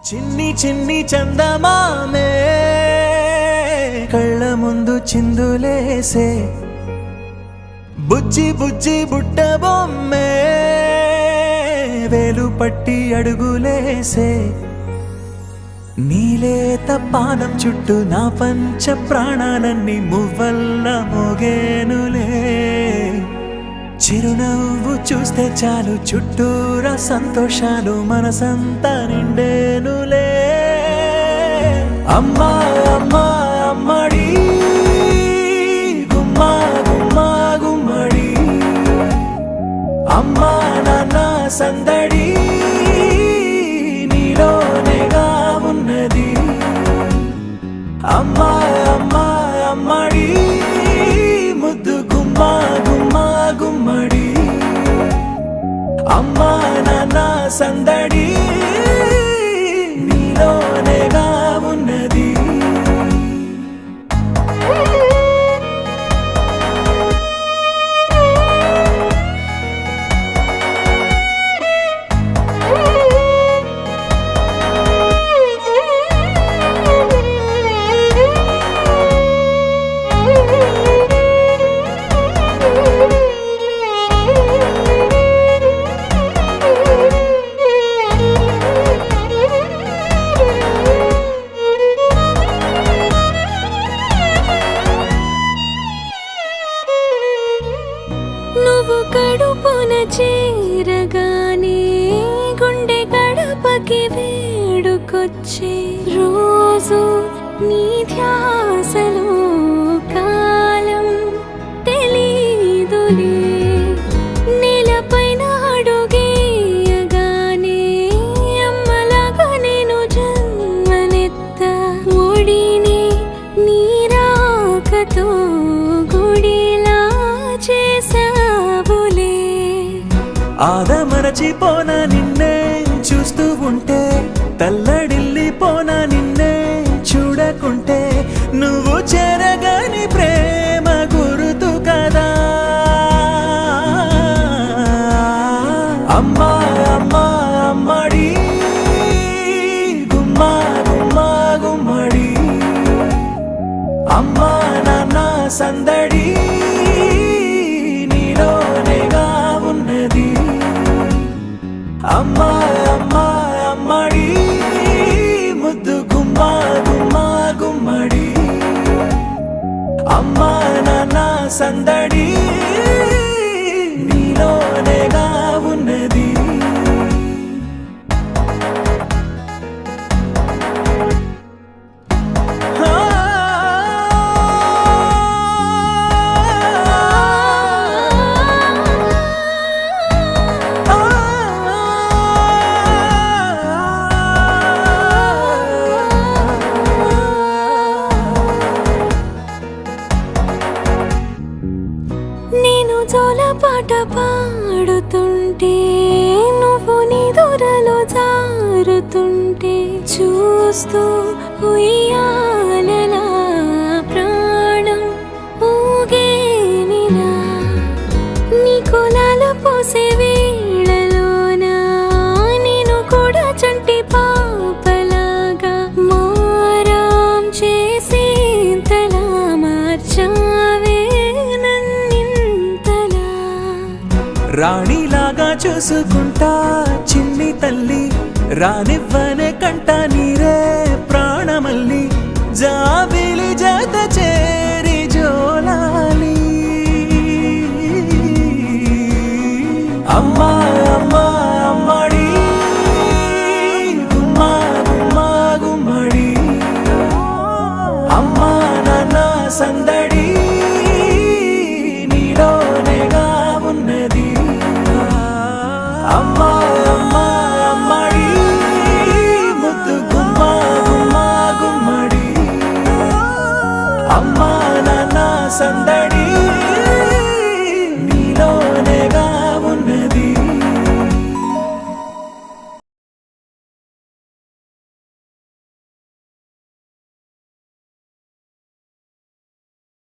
చిన్ని చిన్ని చందమామే కళ్ళ ముందు చిందులేసే బుజ్జి బుజ్జి బుట్ట బొమ్మే వేలు పట్టి అడుగులేసే నీలేత పానం చుట్టూ నా పంచ ప్రాణాలన్నీ మువ్వల్ల మోగేనులే చిరునవ్వు చూస్తే చాలు చుట్టూరా సంతోషాలు మనసంతా నిండేనులే అమ్మా అమ్మా అమ్మడి గుమ్మా గుమ్మా గుమ్మడి అమ్మా నాన్న సందడి నీలోనేగా ఉన్నది అమ్మా అమ్మా అమ్మడి ముద్దు గుమ్మా గుమ్మా గుమ్మడి అమ్మా నాన్న సందడి నీలోనేగా ఉన్నది నువ్వు కడుపున చేరగానే గుండె గడపకి వేడుకొచ్చే రోజు నీ ధ్యాసలో కాలం తెలీదులే నేలపైన అడుగేయగానే అమ్మలాగా నేను జన్మనెత్త ఒడిని నీ రాకతో గుడిలా చేసావులే ఆదమరచిపోన నిన్నే చూస్తూ ఉంటే తల్లడిల్లిపోన నిన్నే చూడకుంటే నువ్వు చెరగని ప్రేమ గురుతు కదా అమ్మా అమ్మా అమ్మడి గుమ్మా గుమ్మా గుమ్మడి అమ్మా నాన్న సందడి నీలోనేగా ఉన్నది అమ్మా అమ్మా అమ్మడి ముద్దు గుమ్మా గుమ్మా గుమ్మడి అమ్మా నాన్న సందడి నీలోనేగా ఉన్నది నేను జోలపాట పాడుతుంటే నువ్వు నిదురలో జారుతుంటే చూస్తూ ఉయ్యాలలా ప్రాణం ఊగేనిలా నీ కులాల పోసే వేళలోన నేను కూడా చంటి పాపలాగా మారాం చేసేంతలా మార్చావే రాణిలాగా చూసుకుంటా చిన్ని తల్లి రానివ్వనే కంట నీరే ప్రాణమల్లి జాబిలి జత చేరి జోలాలి అమ్మా అమ్మా అమ్మడి గుమ్మా గుమ్మా గుమ్మడి అమ్మా నాన్న సందడి నీలోనేగా ఉన్నది అమ్మా అమ్మా అమ్మడి ముద్దు గుమ్మా గుమ్మా గుమ్మడి అమ్మా నాన్న సందడి